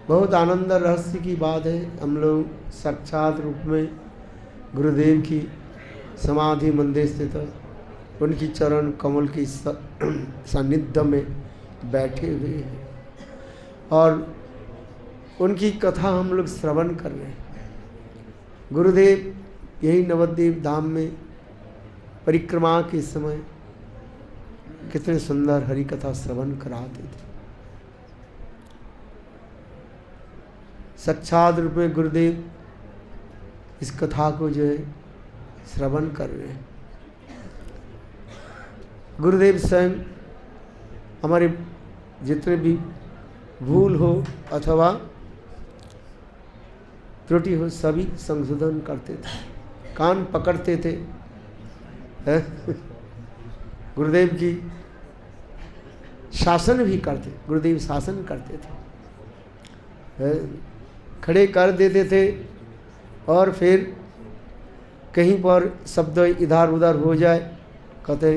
बहुत आनंद रहस्य की बात है। हम लोग साक्षात रूप में गुरुदेव की समाधि मंदिर स्थित उनकी चरण कमल की सानिध्य में बैठे हुए हैं और उनकी कथा हम लोग श्रवण कर रहे हैं। गुरुदेव यही नवद्वीप धाम में परिक्रमा के समय कितने सुंदर हरि कथा श्रवण कराते थे। साक्षात रूप में गुरुदेव इस कथा को जो है श्रवण कर रहे हैं। गुरुदेव स्वयं हमारे जितने भी भूल हो अथवा त्रुटि हो सभी संशोधन करते थे, कान पकड़ते थे। गुरुदेव की शासन भी करते, गुरुदेव शासन करते थे, खड़े कर देते थे और फिर कहीं पर शब्द इधर उधर हो जाए कहते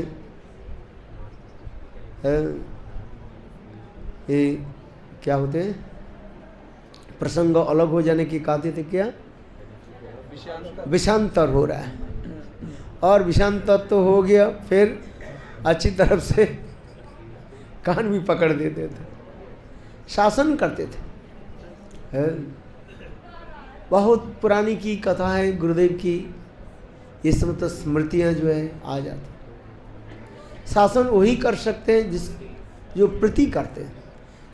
ये क्या होते हैं, प्रसंग अलग हो जाने की कहते थे क्या, विषांतर हो रहा है। और विषांतर तो हो गया, फिर अच्छी तरफ से कान भी पकड़ देते थे, शासन करते थे। बहुत पुरानी की कथा है गुरुदेव की, ये सब तो स्मृतियाँ जो है आ जाती। शासन वही कर सकते हैं जिस जो प्रति करते हैं।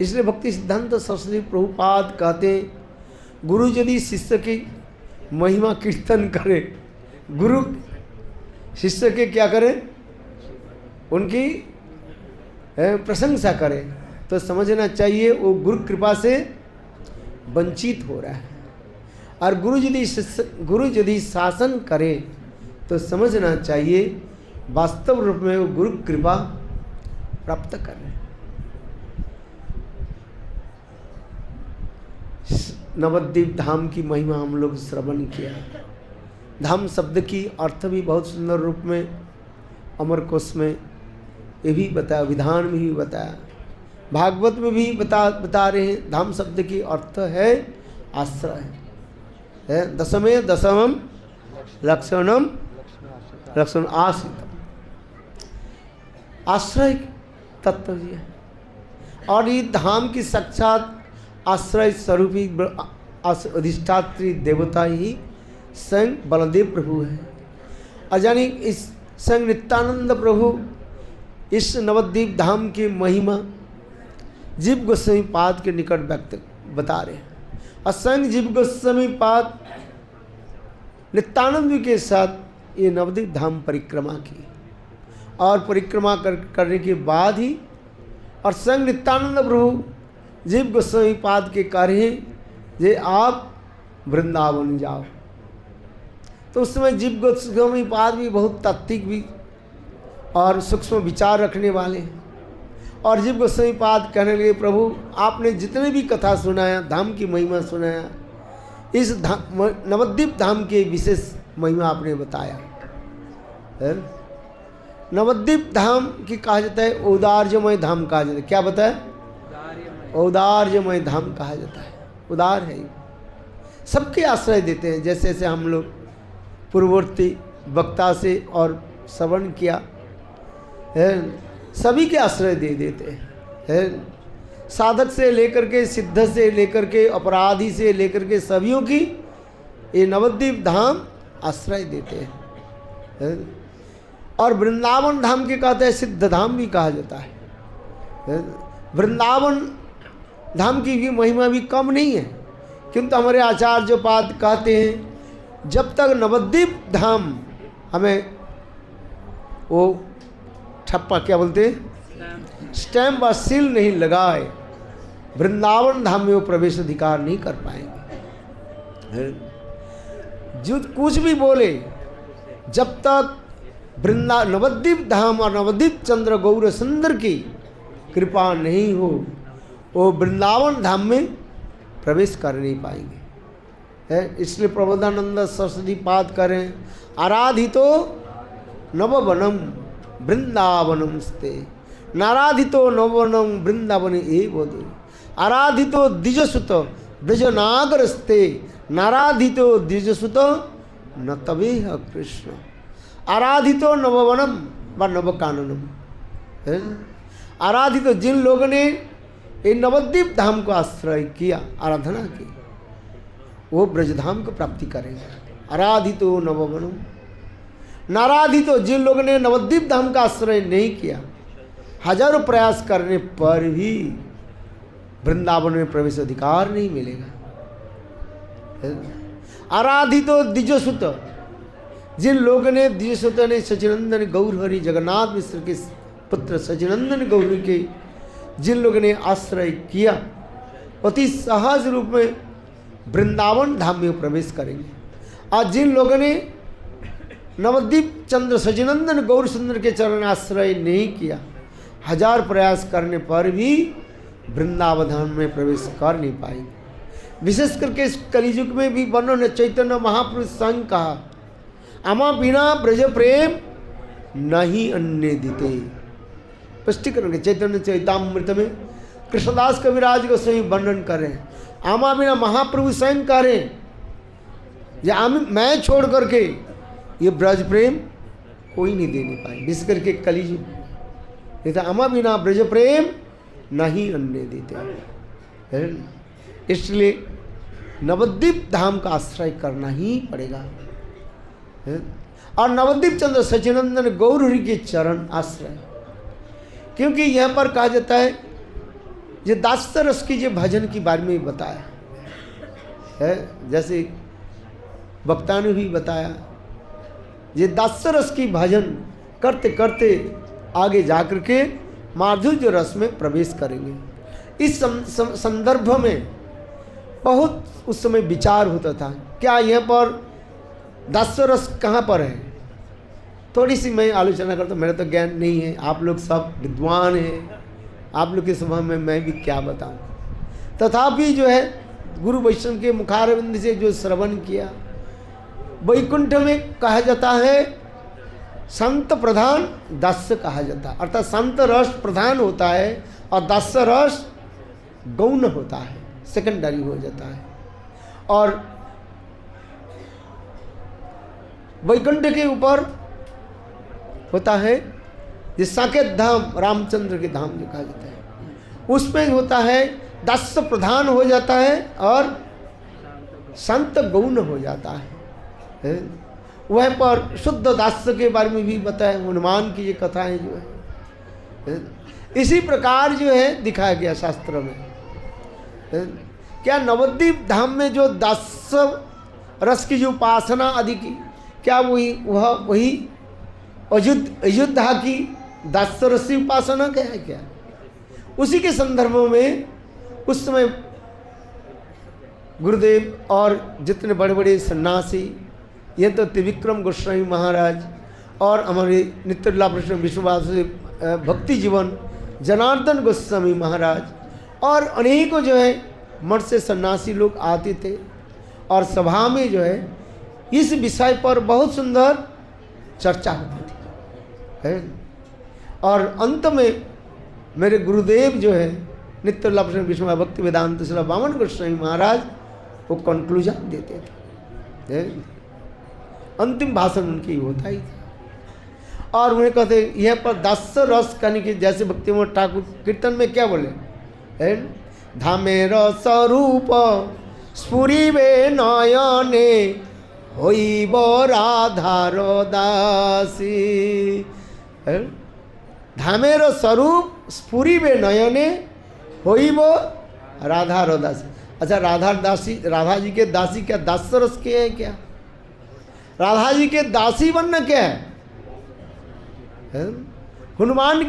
इसलिए भक्ति सिद्धांत सरस्वती प्रभुपाद कहते हैं गुरु यदि शिष्य की महिमा कीर्तन करे, गुरु शिष्य के क्या करे, उनकी प्रशंसा करे, तो समझना चाहिए वो गुरु कृपा से वंचित हो रहा है। और गुरु यदि शासन करे तो समझना चाहिए वास्तव रूप में वो गुरु कृपा प्राप्त कर रहे हैं। नवद्वीप धाम की महिमा हम लोग श्रवण किया। धाम शब्द की अर्थ भी बहुत सुंदर रूप में अमर कोश में ये भी बताया, विधान में भी बताया, भागवत में भी बता रहे हैं। धाम शब्द की अर्थ है आश्रय है। दशमे दशमम लक्षणम लक्षण आश्रित, आश्रय तत्व है। और ये धाम की साक्षात आश्रय स्वरूपी अधिष्ठात्री देवता ही स्वयं बलदेव प्रभु है। और यानी इस स्वयं नित्यानंद प्रभु इस नवद्वीप धाम की महिमा जीव गोस्वामी पाद के निकट व्यक्त बता रहे हैं। और स्वयं जीव गोस्वामी पाद नित्यानंद के साथ ये नवद्वीप धाम परिक्रमा की और परिक्रमा करने के बाद ही और स्वयं नित्यानंद प्रभु जीव गोस्वामी पाद के कार्य जे आप वृंदावन जाओ। तो उस समय जीव गोस्वामी पाद भी बहुत तात्विक भी और सूक्ष्म विचार रखने वाले हैं। और जीव गोस्वामी पाद कहने लगे प्रभु आपने जितने भी कथा सुनाया, धाम की महिमा सुनाया, इस नवद्वीप धाम के विशेष महिमा आपने बताया। नवद्वीप धाम की कहा जाता है औदार्यमय धाम कहा जाता है। क्या बताया? औदार्यमय धाम कहा जाता है। उदार है, सबके आश्रय देते हैं। जैसे जैसे हम लोग पूर्ववर्ती वक्ता से और श्रवण किया है, सभी के आश्रय दे देते हैं। साधक से लेकर के सिद्ध से लेकर के अपराधी से लेकर के सभियों की ये नवद्वीप धाम आश्रय देते हैं। और वृंदावन धाम के कहते हैं सिद्ध धाम भी कहा जाता है। वृंदावन धाम की भी महिमा भी कम नहीं है, किंतु हमारे आचार्य पाद कहते हैं जब तक नवद्वीप धाम हमें वो ठप्पा क्या बोलते हैं, स्टैम्प और सील नहीं लगाए, वृंदावन धाम में वो प्रवेश अधिकार नहीं कर पाएंगे। जो कुछ भी बोले, जब तक नवद्वीप धाम और नवद्वीप चंद्र गौर सुंदर की कृपा नहीं हो, वो वृंदावन धाम में प्रवेश कर नहीं पाएंगे। इसलिए प्रबोधानंद सरस्वती पाद करें आराधितो नववनम वृंदावनम स्ते, नाराधितो नववनम वृंदावन ए बोधे, आराधितो द्विजसुत ब्रजनागरस्ते नाराधितो द्विजसुतो न तवेह कृष्ण। आराधितो नववनम व नवकाननम। आराधितो जिन लोगों ने ये नवद्वीप धाम को आश्रय किया, आराधना की, वो ब्रजधाम को प्राप्ति करेंगे। आराधितो नववनम। नाराधितो जिन लोगों ने नवद्वीप धाम का आश्रय नहीं किया, हजारों प्रयास करने पर भी वृंदावन में प्रवेश अधिकार नहीं मिलेगा। आराधितो द्विजसुत, जिन लोगों ने द्विजसुत ने सचिनंदन गौरहरि जगन्नाथ मिश्र के पुत्र सचिनंदन गौरी के जिन लोगों ने आश्रय किया, अति सहज रूप में वृंदावन धाम में प्रवेश करेंगे। आज जिन लोगों ने नवद्वीप चंद्र सचिनंदन गौर सुंदर के चरण आश्रय नहीं किया, हजार प्रयास करने पर भी वृंदावन धाम में प्रवेश कर नहीं पाएंगे। विशेष करके इस कलियुग में भी वर्णन चैतन्य महापुरुष संघ कहा, आमा बिना ब्रज प्रेम नहीं अन्य दिते। स्पष्टीकरण चैतन्य चैतामृत में कृष्णदास कविराज को सही वर्णन करें, आमा बिना महाप्रभु स्वयं करें, या मैं छोड़ करके ये ब्रज प्रेम कोई नहीं दे नहीं पाए। विशेष करके कलियुग, नहीं तो आमा बिना ब्रज प्रेम नहीं अन्य देते। इसलिए नवद्वीप धाम का आश्रय करना ही पड़ेगा। और नवद्वीप चंद्र सचिनंदन गौरहरि के चरण आश्रय, क्योंकि यहाँ पर कहा जाता है, ये दास रस की जो भजन की बारे में बताया है, जैसे वक्ता ने भी बताया, ये दास रस की भजन करते करते आगे जाकर के माधुर्य रस में प्रवेश करेंगे। इस संदर्भ में बहुत उस समय विचार होता था, क्या यहाँ पर दास रस कहाँ पर है। थोड़ी सी मैं आलोचना करता हूँ, मेरा तो ज्ञान नहीं है, आप लोग सब विद्वान हैं, आप लोग के सभा में मैं भी क्या बताऊँ। तथापि जो है गुरु वैष्णव के मुखारविंद से जो श्रवण किया, वैकुंठ में कहा जाता है संत प्रधान दास कहा जाता है, अर्थात संत रस प्रधान होता है और दास रस गौण होता है, सेकेंडरी हो जाता है। और वैकुंठ के ऊपर होता है ये साकेत धाम, रामचंद्र के धाम जो कहा जाता है, उसमें होता है दास प्रधान हो जाता है और संत गौण हो जाता है। वह पर शुद्ध दास के बारे में भी बताया, हनुमान की ये कथाएं जो है, इसी प्रकार जो है दिखाया गया शास्त्र में। क्या नवद्वीप धाम में जो दास रस की जो उपासना आदि की, क्या वही अयोध्या की दास रस की उपासना क्या है? क्या उसी के संदर्भ में उस समय गुरुदेव और जितने बड़े बड़े सन्यासी, ये तो त्रिविक्रम गोस्वामी महाराज और हमारे नित्यला प्रश्न विश्ववासी भक्ति जीवन जनार्दन गोस्वामी महाराज और अनेकों जो है मठ से सन्यासी लोग आते थे और सभा में जो है इस विषय पर बहुत सुंदर चर्चा होती थी, है। और अंत में मेरे गुरुदेव जो है नित्यला प्रश्न विश्व भक्ति वेदांत शिला वामन गोस्वामी महाराज वो कंक्लूजन देते थे, है? अंतिम भाषण उनकी होता ही था। और उन्हें कहते यह पर दास रस कहने की, जैसे भक्ति मोहन ठाकुर कीर्तन में क्या बोले, है धामेर स्वरूप स्फुरिबे नयने होइब राधार दासी। धामेर स्वरूप स्फुरिबे नयने होइब राधार दासी। अच्छा, राधा दासी, राधा जी के दासी क्या दास रस के है? क्या राधा जी के दासी बनना क्या है? हनुमान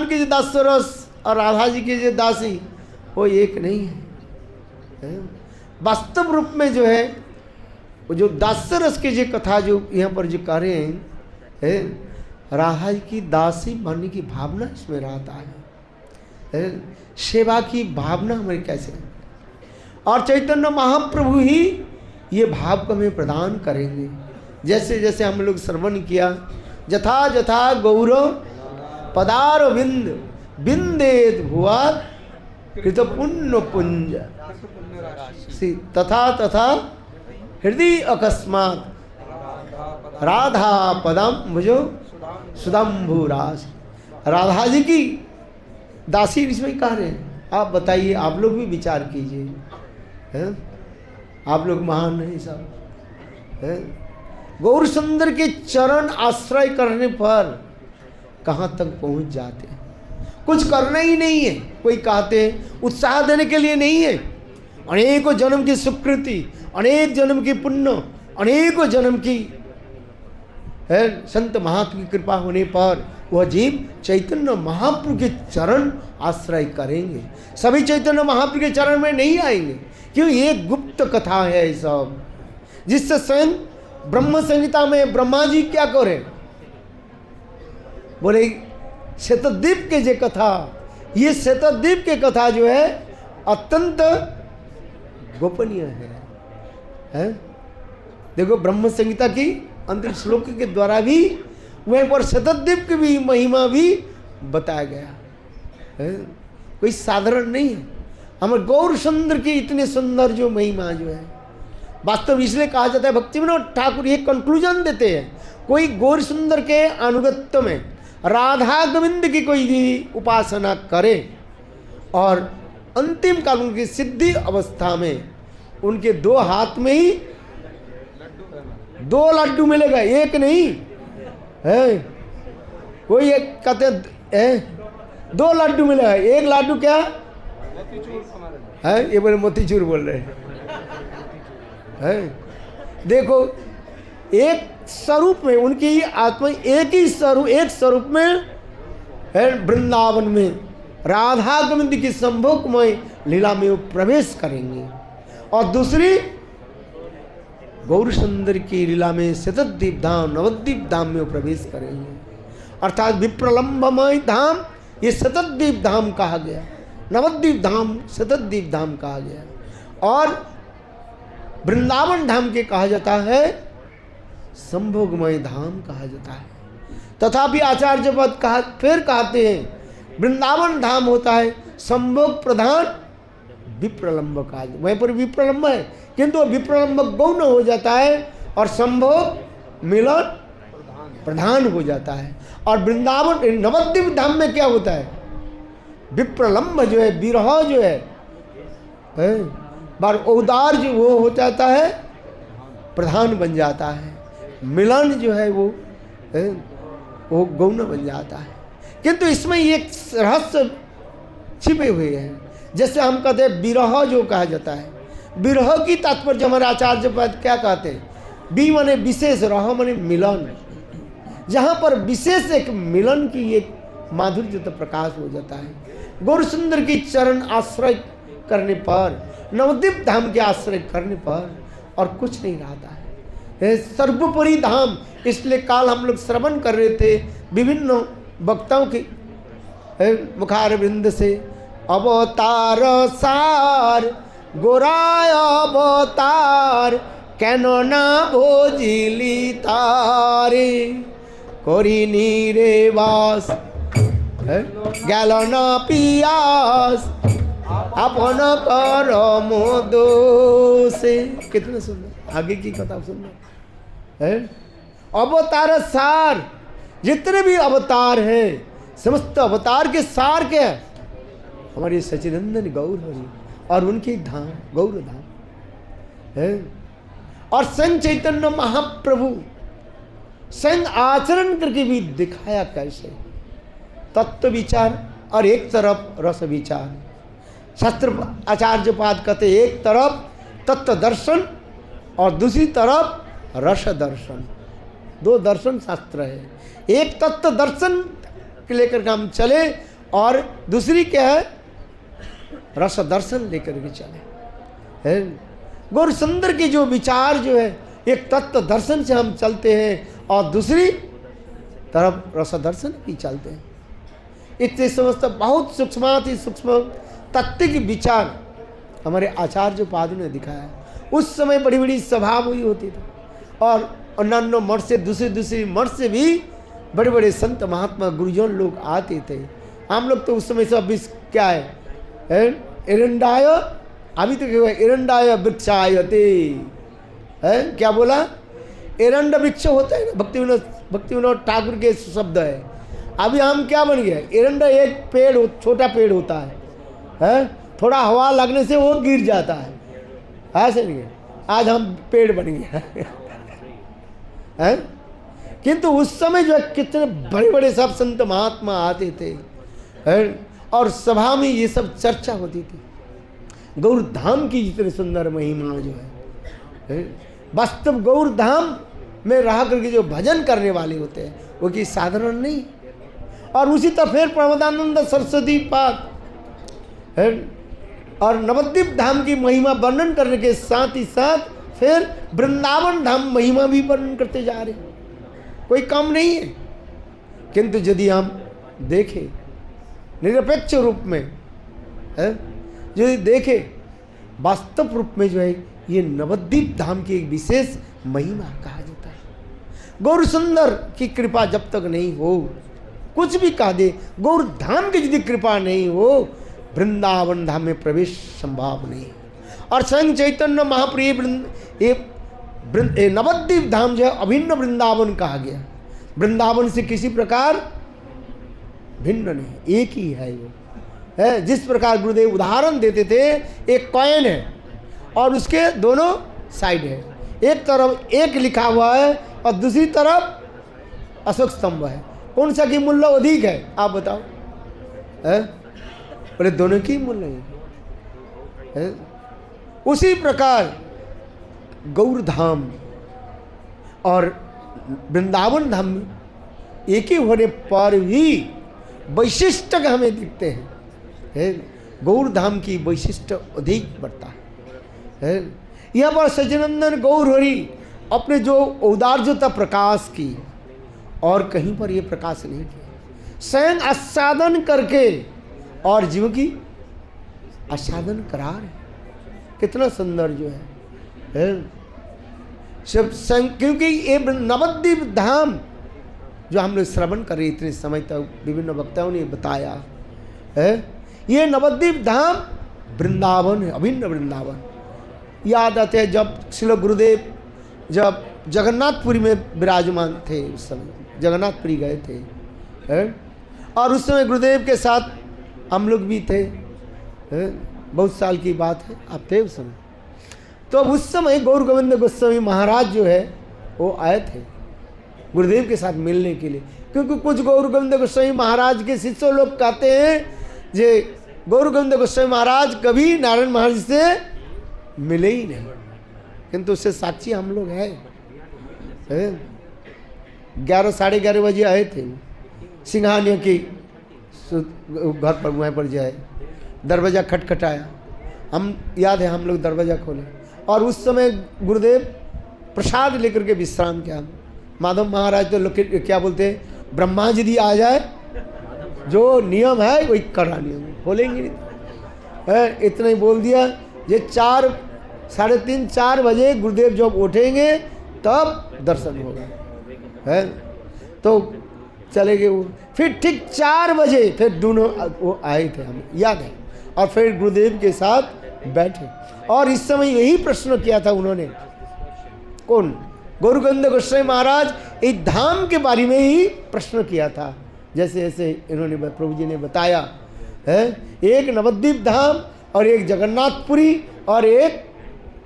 की जो दास रस और राधा जी की जो दासी वो एक नहीं है। वास्तव रूप में जो है वो जो दास रस की जो कथा जो यहाँ पर जो कह रहे हैं, राधा जी की दासी बनने की भावना इसमें रहता है, सेवा की भावना हमें कैसे, और चैतन्य महाप्रभु ही ये भाव को हमें प्रदान करेंगे। जैसे जैसे हम लोग श्रवण किया, जथा जथा गौरव पदार बिंद बिंदेत भुआ कृत पुण्य पुंज, तथा तथा हृदय अकस्मात राधा पदम मुझो सुदम्भु रास। राधा जी की दासी इसमें कह रहे हैं। आप बताइए, आप लोग भी विचार कीजिए, हैं? आप लोग महान हैं सब, हैं? गौर सुंदर के चरण आश्रय करने पर कहाँ तक पहुँच जाते हैं। कुछ करना ही नहीं है, कोई कहते हैं उत्साह देने के लिए नहीं है। अनेकों जन्म की सुकृति, अनेक जन्म की पुण्य, अनेकों जन्म की है संत महात्मा की कृपा होने पर वह जीव चैतन्य महाप्रभु के चरण आश्रय करेंगे। सभी चैतन्य महाप्रभु के चरण में नहीं आएंगे, क्यों? ये गुप्त कथा है सब, जिससे स्वयं ब्रह्म संहिता में ब्रह्मा जी क्या करे, बोले शतद्वीप के जे कथा, ये शतद्वीप के कथा जो है अत्यंत गोपनीय है? देखो ब्रह्म संहिता की अंतिम श्लोक के द्वारा भी वहीं पर शतद्वीप की भी महिमा भी बताया गया है। कोई साधारण नहीं है। हमारे गौर सुंदर की इतने सुंदर जो महिमा जो है, वास्तव इसलिए कहा जाता है, भक्ति विनोद ठाकुर ये कंक्लूजन देते हैं, कोई गौर सुंदर के अनुगत्य में राधा गोविंद की कोई भी उपासना करे और अंतिम काल उनकी सिद्धि अवस्था में उनके दो हाथ में ही दो लड्डू मिलेगा, एक नहीं है। कोई एक कहते हैं दो लड्डू मिलेगा, एक लड्डू क्या है, ये बोले मोतीचूर बोल रहे हैं। देखो एक स्वरूप में उनकी आत्मा एक ही स्वरूप, एक स्वरूप में है। वृंदावन में राधा गोविंद की संभोगमय लीला में वो प्रवेश करेंगे और दूसरी गौर सुंदर की लीला में शतद्वीप धाम नवद्वीप धाम में वो प्रवेश करेंगे। अर्थात विप्रलंबमय धाम ये शतद्वीप धाम कहा गया, नवद्वीप धाम शतद्वीप धाम कहा गया और वृंदावन धाम के कहा जाता है संभोगमय धाम कहा जाता है। तथापि आचार्य पद कहा फिर कहते हैं वृंदावन धाम होता है संभोग प्रधान विप्रलंब कहा, वहीं पर विप्रलंब है किंतु विप्रलंब गौण हो जाता है और संभोग मिलन प्रधान हो जाता है। और वृंदावन नवद्वीप धाम में क्या होता है, विप्रलंब जो है विरह जो है बार औदार जो वो हो जाता है प्रधान बन जाता है, मिलन जो है वो गौण बन जाता है। किंतु इसमें एक रहस्य छिपे हुए हैं। जैसे हम कहते हैं विरह जो कहा जाता है, विरह की तात्पर्य हमारे आचार्य पद क्या कहते हैं, बी माने विशेष, रह माने मिलन, जहाँ पर विशेष एक मिलन की एक माधुर्य तो प्रकाश हो जाता है। गौर सुंदर की चरण आश्रय करने पर, नवद्वीप धाम के आश्रय करने पर और कुछ नहीं रहता है। सर्वोपरि धाम, इसलिए काल हम लोग श्रवण कर रहे थे विभिन्न वक्ताओं के मुखार वृंद से, अवतार सार गोराय अवतार केन ना भोजिली तारे करिनी रे बास गेल ना पियास अपन कर मोदोसे। कितने सुंदर आगे की कथा सुनना है। अवतार सार, जितने भी अवतार हैं समस्त अवतार के सार क्या है, हमारे सच्चिदानंद गौर हरि और उनकी धाम गौर धाम है। और स्वयं चैतन्य महाप्रभु स्वयं आचरण करके भी दिखाया कैसे तत्व विचार और एक तरफ रस विचार। शास्त्र आचार्य पाद कहते एक तरफ तत्व दर्शन और दूसरी तरफ रस दर्शन, दो दर्शन शास्त्र है। एक तत्व दर्शन के लेकर हम चले और दूसरी क्या है, रस दर्शन लेकर के चले है। गौर सुंदर के जो विचार जो है एक तत्व दर्शन से हम चलते हैं और दूसरी तरफ रस दर्शन भी चलते हैं। इतने समस्त बहुत सूक्ष्माति सूक्ष्म तात्विक विचार हमारे आचार्य पादु ने दिखाया। उस समय बड़ी बड़ी सभा हुई होती थी और अन्य मठ से दूसरी मठ से भी बड़े बड़े संत महात्मा गुरुजन लोग आते थे। हम लोग तो उस समय सब क्या है एरेंडाय अभी तो क्या एरंडाय वृक्षायते है, क्या बोला? एरंड वृक्ष होता है ना, भक्ति विनोद ठाकुर के शब्द है। अभी हम क्या बन गए? एरंडा एक पेड़, छोटा पेड़ होता है, थोड़ा हवा लगने से वो गिर जाता है, ऐसे नहीं है। आज हम पेड़ बन गए हैं। किंतु उस समय जो है कितने बड़े बड़े सब संत महात्मा आते थे, हैं? और सभा में ये सब चर्चा होती थी। गौर धाम की जितनी सुंदर महिमा जो है, वास्तव गौर धाम में रह करके जो भजन करने वाले होते हैं वो कि साधारण नहीं। और उसी तरह फिर प्रमोदानंद सरस्वती पाद है और नवद्वीप धाम की महिमा वर्णन करने के साथ ही साथ फिर वृंदावन धाम महिमा भी वर्णन करते जा रहे हैं, कोई कम नहीं है। किंतु यदि हम देखें निरपेक्ष रूप में है, यदि देखें वास्तव रूप में जो है ये नवद्वीप धाम की एक विशेष महिमा कहा जाता है। गौर सुंदर की कृपा जब तक नहीं हो, कुछ भी कह दे, गौर धाम की यदि कृपा नहीं हो, वृंदावन धाम में प्रवेश संभव नहीं। और स्वयं चैतन्य महाप्रिय नवद्वीप धाम जो है अभिन्न वृंदावन कहा गया। वृंदावन से किसी प्रकार भिन्न नहीं, एक ही है वो है। जिस प्रकार गुरुदेव उदाहरण देते थे, एक कॉइन है और उसके दोनों साइड है, एक तरफ एक लिखा हुआ है और दूसरी तरफ अशोक स्तंभ है, कौन सा की मूल्य अधिक है आप बताओ? है बोले दोनों की मूल्य है। उसी प्रकार गौर धाम और वृंदावन धाम एक ही होने पर भी वैशिष्ट हमें दिखते हैं। गौर धाम की वैशिष्ट अधिक बढ़ता है। यहाँ पर सच्चिदानंद गौर हरि अपने जो औदार्यता प्रकाश की और कहीं पर ये प्रकाश नहीं किया, स्वयं आस्वादन करके और जीव की आस्वादन करा रहे। कितना सुंदर जो है सब क्योंकि ये नवद्वीप धाम जो हम लोग श्रवण कर रहे इतने समय तक विभिन्न वक्ताओं ने बताया है, ये नवद्वीप धाम वृंदावन है, अभिन्न वृंदावन। याद आते हैं जब श्रील गुरुदेव जब जगन्नाथपुरी में विराजमान थे, उस समय जगन्नाथपुरी गए थे है? और उस समय गुरुदेव के साथ हम लोग भी थे है? बहुत साल की बात है, आप थे उस समय। तो उस समय गौर गोविंद गोस्वामी महाराज जो है वो आए थे गुरुदेव के साथ मिलने के लिए, क्योंकि कुछ गौर गोविंद गोस्वामी महाराज के शिष्य लोग कहते हैं जे गौर गोविंद गोस्वामी महाराज कभी नारायण महाराज से मिले ही नहीं, किंतु उससे साक्षी हम लोग हैं। 11 साढ़े 11 बजे आए थे सिंघानिया की घर पर, वहाँ पर जाए दरवाज़ा खटखटाया, हम याद है हम लोग दरवाज़ा खोले और उस समय गुरुदेव प्रसाद लेकर के विश्राम किया। माधव महाराज तो लोग क्या बोलते हैं, ब्रह्मा जी आ जाए जो नियम है वही कड़ा नियम खोलेंगे नहीं, इतना ही बोल दिया। ये 4 साढ़े 3 4 बजे गुरुदेव जब उठेंगे तब दर्शन होगा है, तो चले गए वो। फिर ठीक 4 बजे फिर दोनों वो आए थे, हमें याद है, और फिर गुरुदेव के साथ बैठे और इस समय यही प्रश्न किया था उन्होंने, कौन? गौर गोविंद गोस्वामी महाराज इस धाम के बारे में ही प्रश्न किया था, जैसे जैसे इन्होंने प्रभु जी ने बताया है। एक नवद्वीप धाम और एक जगन्नाथपुरी और एक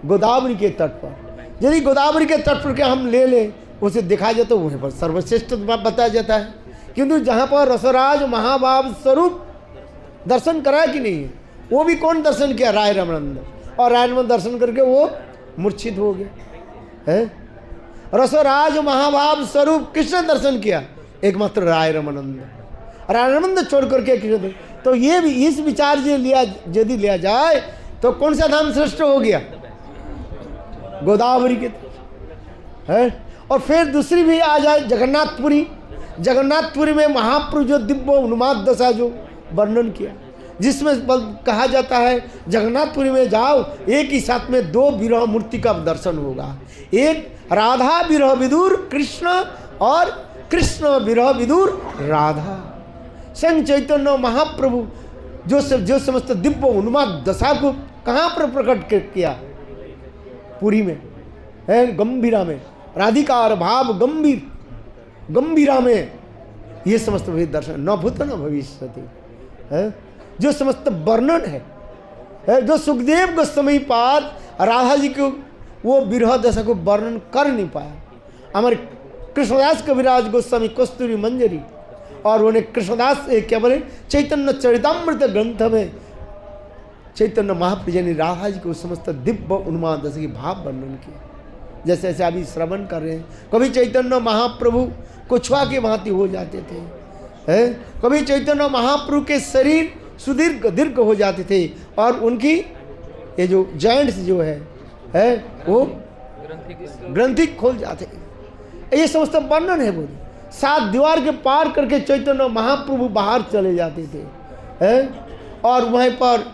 गोदावरी के तट पर। यदि गोदावरी के तट पर क्या हम ले लें, उसे दिखाया जाए तो वहीं पर सर्वश्रेष्ठ बताया जाता है, किंतु जहाँ पर रसराज महाभाव स्वरूप दर्शन कराया कि नहीं है, वो भी कौन दर्शन किया? राय रमानंद, और राय रमानंद दर्शन करके वो मूर्छित हो गया है। रसराज महाभाव स्वरूप किसने दर्शन किया? एकमात्र राय रमानंद। राय रमानंद छोड़ करके कृष्ण। तो ये भी इस विचार यदि लिया जाए तो कौन सा धाम श्रेष्ठ हो गया? गोदावरी के है। और फिर दूसरी भी आ जाए जगन्नाथपुरी। जगन्नाथपुरी में महाप्रभु जो दिव्य उन्माद दशा जो वर्णन किया, जिसमें कहा जाता है जगन्नाथपुरी में जाओ एक ही साथ में 2 विरह मूर्ति का दर्शन होगा, एक राधा विरह विदुर कृष्ण और कृष्ण विरह विदुर राधा। स्वयं चैतन्य महाप्रभु जो समस्त दिव्य उन्माद दशा को कहाँ पर प्रकट किया? पुरी में है, गंभीरा में, राधिकार भाव गंभीर, गंभीरा में ये समस्त दर्शन न भूत न भविष्यति है, जो समस्त वर्णन है, जो सुखदेव गोस्वामी पाद राधा जी को वो विरह दशा को वर्णन कर नहीं पाया। हमारे कृष्णदास कविराज गोस्वामी कस्तूरी मंजरी और उन्हें कृष्णदास क्या बोले चैतन्य चरितामृत ग्रंथ में चैतन्य महाप्रभु ने राधा जी को समस्त दिव्य उन्माद दशा की भाव वर्णन किया। जैसे जैसे अभी श्रवण कर रहे हैं, कभी चैतन्य महाप्रभु कुछुआ के भांति हो जाते थे, है, कभी चैतन्य महाप्रभु के शरीर सुदीर्घ दीर्घ हो जाते थे और उनकी ये जो जॉइंट्स जो है वो ग्रंथि खोल जाते। ये समस्त वर्णन है। बोले 7 दीवार के पार करके चैतन्य महाप्रभु बाहर चले जाते थे, है, और वहीं पर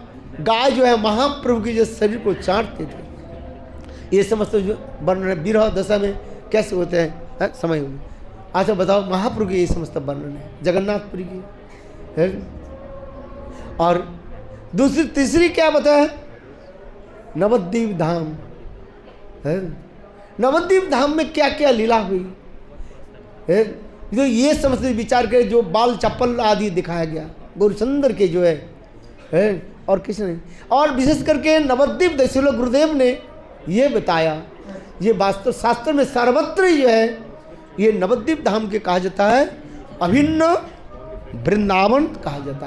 गाय जो है महाप्रभु के जो शरीर को चाटते थे। ये समस्त जो वर्णन है विरह दशा में कैसे होते हैं, समय होगी। अच्छा बताओ, महाप्रभु की ये समस्त वर्णन है जगन्नाथपुरी की, है। और दूसरी तीसरी क्या बताया? नवद्वीप धाम है। नवद्वीप धाम में क्या क्या लीला हुई है, जो ये समस्त विचार करे, जो बाल चप्पल आदि दिखाया गया गौरचंद्र के जो है और किसी नहीं। और विशेष करके नवद्वीप दशरथ गुरुदेव ने ये बताया, ये वास्तव शास्त्र में सर्वत्र जो है ये नवद्वीप धाम के कहा जाता है, अभिन्न वृंदावन कहा जाता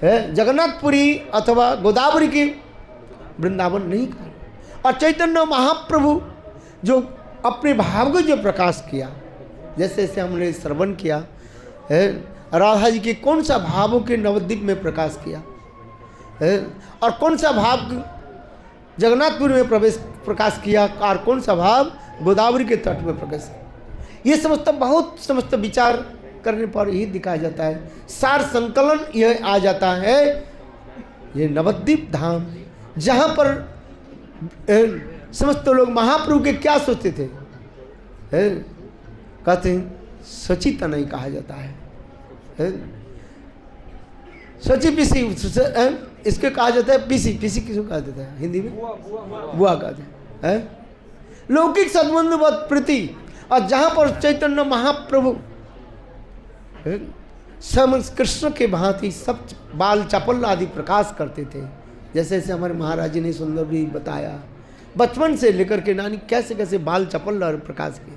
है। जगन्नाथपुरी अथवा गोदावरी की वृंदावन नहीं कहा। और चैतन्य महाप्रभु जो अपने भाव को जो प्रकाश किया, जैसे जैसे हमने श्रवण किया है, राधा जी के कौन सा भावों के नवद्वीप में प्रकाश किया है, और कौन सा भाव जगन्नाथपुरी में प्रकाश किया, और कौन सा भाव गोदावरी के तट में प्रकाश किया। ये समस्त विचार करने पर यही दिखाया जाता है, सार संकलन यह आ जाता है। ये नवद्वीप धाम जहाँ पर समस्त लोग महाप्रभु के क्या सोचते थे, कहते हैं सचिता नहीं कहा जाता है, सची पीसी इसके कहा जाता है, पीसी पीसी किसको कहा जाता है हिंदी में? बुआ कहते हैं। लौकिक सद्बंधु प्रीति, और जहाँ पर चैतन्य महाप्रभु कृष्ण के भांति सब बाल चपल आदि प्रकाश करते थे। जैसे जैसे हमारे महाराज जी ने सुंदर भी बताया, बचपन से लेकर के नानी कैसे कैसे बाल चपल प्रकाश किए।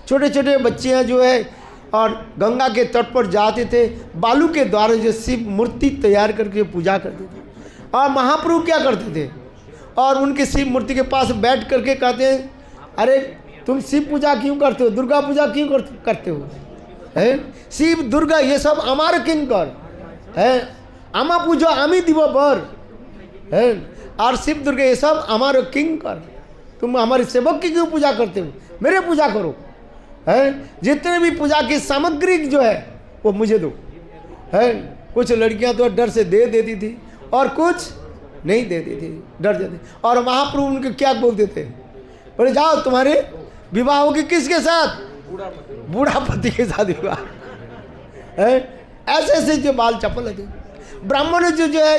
छोटे छोटे बच्चियाँ जो है और गंगा के तट पर जाते थे, बालू के द्वारा जो शिव मूर्ति तैयार करके पूजा करते थे। और महाप्रभु क्या करते थे, और उनके शिव मूर्ति के पास बैठ करके कहते हैं, अरे तुम शिव पूजा क्यों करते हो, दुर्गा पूजा क्यों करते हो, है शिव दुर्गा ये सब हमारे किंकर है, आमा पूजो आमी दिवो बर है, और शिव दुर्गा ये सब हमारे किंकर, तुम हमारे सेवक की क्यों पूजा करते हो, मेरे पूजा करो, है। जितने भी पूजा की सामग्री जो है वो मुझे दो, है। कुछ लड़कियां तो डर से दे देती थी और कुछ नहीं देती थी, डर जाती। और महाप्रभु उनके क्या बोलते थे, बोले जाओ तुम्हारे विवाह होगी किसके साथ, बूढ़ा पति के साथ विवाह है। ऐसे ऐसे जो बाल चपल थे। ब्राह्मण जो है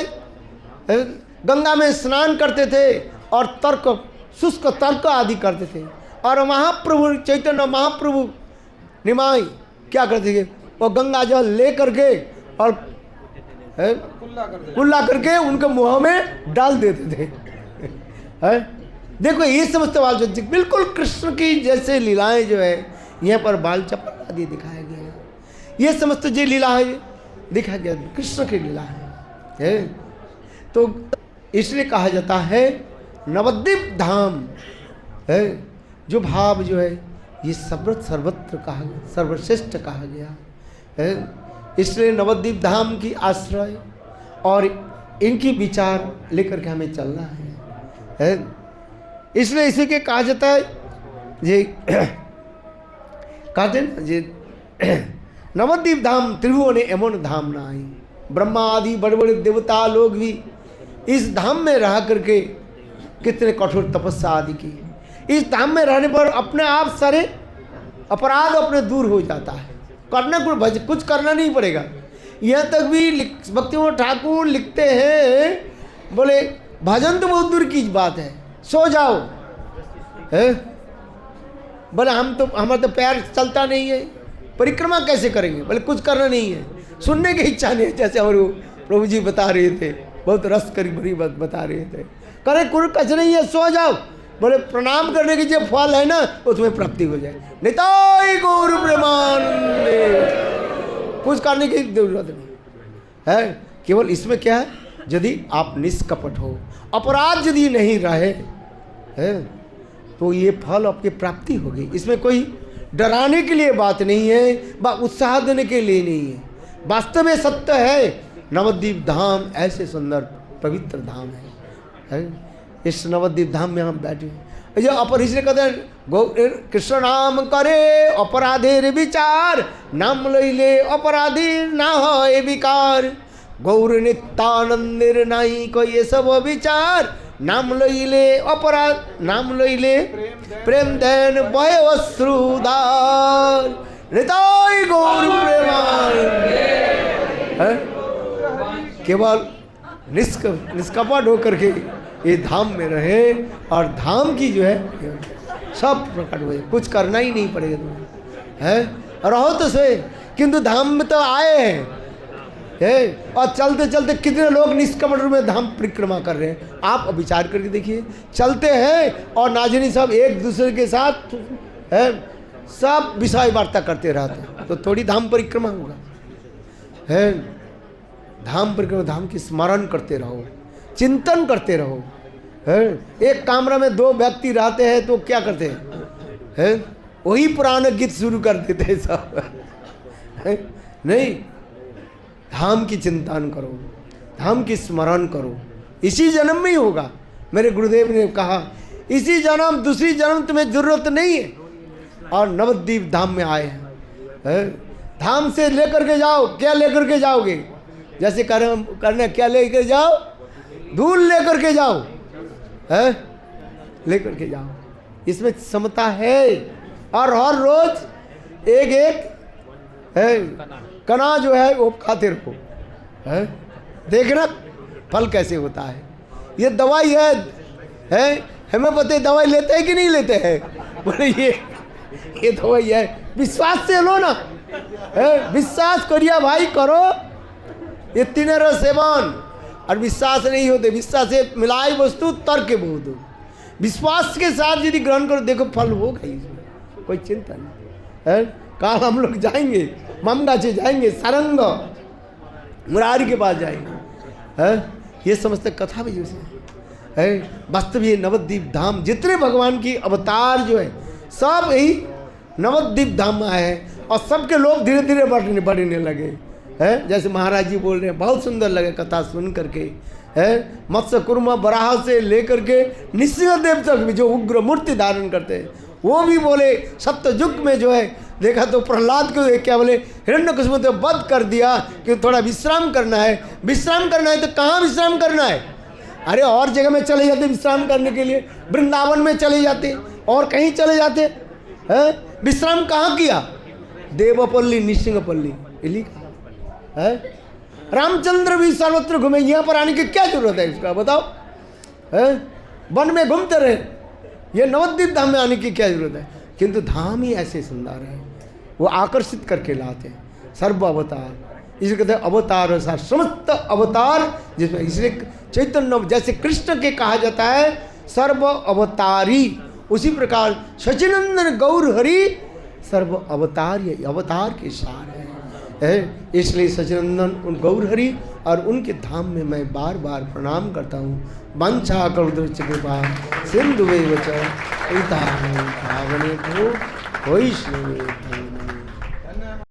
गंगा में स्नान करते थे और तर्क शुष्क तर्क आदि करते थे। और महाप्रभु चैतन्य महाप्रभु निमाई क्या करते थे, वो गंगा जल ले करके और कुल्ला करके उनके मुंह में डाल देते थे, है। देखो ये समस्त बाल चपल बिल्कुल कृष्ण की जैसे लीलाएं जो है यहाँ पर बाल चपल आदि दिखाया गया है। ये समस्त जो लीला है दिखाया गया कृष्ण की लीला है। तो इसलिए कहा जाता है नवद्वीप धाम है, जो भाव जो है ये सर्वत्र कहा गया, सर्वश्रेष्ठ कहा गया है। इसलिए नवद्वीप धाम की आश्रय और इनकी विचार लेकर के हमें चलना है। इसलिए इसी के कहा जाता है ये कहते हैं जे नवद्वीप धाम त्रिभुवन एमन धाम नाही, ब्रह्मा आदि बड़े बड़े देवता लोग भी इस धाम में रह करके कितने कठोर तपस्या आदि की। इस धाम में रहने पर अपने आप सारे अपराध अपने दूर हो जाता है, करना कुछ करना नहीं पड़ेगा। यहाँ तक भी भक्तिविनोद ठाकुर लिखते हैं, बोले भजन तो बहुत दूर की बात है, सो जाओ। है बोले हमारा तो पैर चलता नहीं है, परिक्रमा कैसे करेंगे? बोले कुछ करना नहीं है, सुनने की इच्छा नहीं है। जैसे और प्रभु जी बता रहे थे, बहुत रस करी भरी बात बता रहे थे, करे कुछ नहीं है, सो जाओ। बोले प्रणाम करने की जो फल है ना वो तुम्हें प्राप्ति हो जाए। निताई गौर प्रेमानंदे, कुछ करने की जरूरत नहीं है। केवल इसमें क्या है, यदि आप निष्कपट हो, अपराध यदि नहीं रहे है, तो ये फल आपकी प्राप्ति होगी। इसमें कोई डराने के लिए बात नहीं है, उत्साह देने के लिए नहीं है। वास्तव में सत्य है, नवद्वीप धाम ऐसे सुंदर पवित्र धाम है। इस नवद्वीप धाम में हम बैठे हैं। जो अपर इसलिए कहते हैं कृष्ण नाम करे अपराधेर विचार, नाम लैले अपराधी ना हो ए विकार, गौर नित्यानंदेर नहीं को ये सब विचार, नाम लैले अपराध नाम लैले प्रेम देन बहे अश्रुदार, निताई गौर प्रेमानंदे। केवल निष्कपट होकर के ये धाम में रहे और धाम की जो है सब प्रकट हुए, कुछ करना ही नहीं पड़ेगा तुम्हें, है रहो तो सही। किंतु धाम में तो आए हैं है, और चलते चलते कितने लोग निष्कपट रूप में धाम परिक्रमा कर रहे हैं। आप विचार करके देखिए, चलते हैं और नाजनी सब एक दूसरे के साथ है सब विषय वार्ता करते रहते हैं, तो थोड़ी धाम परिक्रमा होगा। है धाम परिक्रमा, धाम की स्मरण करते रहो, चिंतन करते रहो। है एक कमरा में दो व्यक्ति रहते हैं तो क्या करते हैं, है वही पुराने गीत शुरू कर देते हैं सब। है नहीं, धाम की चिंतन करो, धाम की स्मरण करो, इसी जन्म में ही होगा। मेरे गुरुदेव ने कहा इसी जन्म, दूसरी जन्म तुम्हें जरूरत नहीं है। और नवद्वीप धाम में आए हैं, धाम से लेकर के जाओ, क्या लेकर के जाओगे? जैसे करना क्या लेकर जाओ, धूल लेकर के जाओ, है लेकर के जाओ। इसमें समता है। और हर रोज एक एक है कना जो है वो खाते रहो, है देखना फल कैसे होता है। ये दवाई है हेम्योपैथी दवाई लेते हैं कि नहीं लेते हैं? बोले ये दवाई है, विश्वास से लो ना, है विश्वास करिए भाई, करो ये तीनों सेवन। और विश्वास नहीं होते, विश्वास से मिलाई वस्तु तर्क बहुत, विश्वास के साथ यदि ग्रहण करो देखो फल होगा ही, कोई चिंता नहीं है। कल हम लोग जाएंगे, ममगाछी जाएंगे, सारंग मुरारी के पास जाएंगे, है ये समझते कथा भी जैसे है। वास्तव ये नवद्वीप धाम, जितने भगवान की अवतार जो है सब यही नवद्वीप धाम में आए हैं, और सबके लोग धीरे धीरे बढ़ने लगे है। जैसे महाराज जी बोल रहे हैं, बहुत सुंदर लगे कथा सुन करके, है मत्स्य कुर्मा बराह से लेकर के नृसिंहदेव तक भी जो उग्र मूर्ति धारण करते हैं, वो भी बोले सत्ययुग में जो है देखा तो प्रहलाद को क्या बोले, हिरण्यकशिपु तो वध कर दिया कि थोड़ा विश्राम करना है। विश्राम करना है तो कहाँ विश्राम करना है? अरे और जगह में चले जाते विश्राम करने के लिए, वृंदावन में चले जाते और कहीं चले जाते हैं। विश्राम कहाँ किया? देवपल्ली नृसिंहपल्ली लिखा है। रामचंद्र भी सर्वत्र घूमे, यहाँ पर आने की क्या जरूरत है इसका बताओ? है वन में घूमते रहे, ये नवद्वीप धाम में आने की क्या जरूरत है? किंतु धाम ही ऐसे सुंदर है, वो आकर्षित करके लाते हैं। सर्व अवतार, इसे कहते हैं अवतार सार, समस्त अवतार जिसमें, इसलिए चैतन्य जैसे कृष्ण के कहा जाता है सर्व अवतारी, उसी प्रकार सचिनंदन गौर हरि सर्व अवतार, ये अवतार के सार है। इसलिए सचिनंदन उन गौर हरि और उनके धाम में मैं बार बार प्रणाम करता हूँ। वंशा करुद्रच कृपा सिंधु वैवच पावने भो वैष्णवे।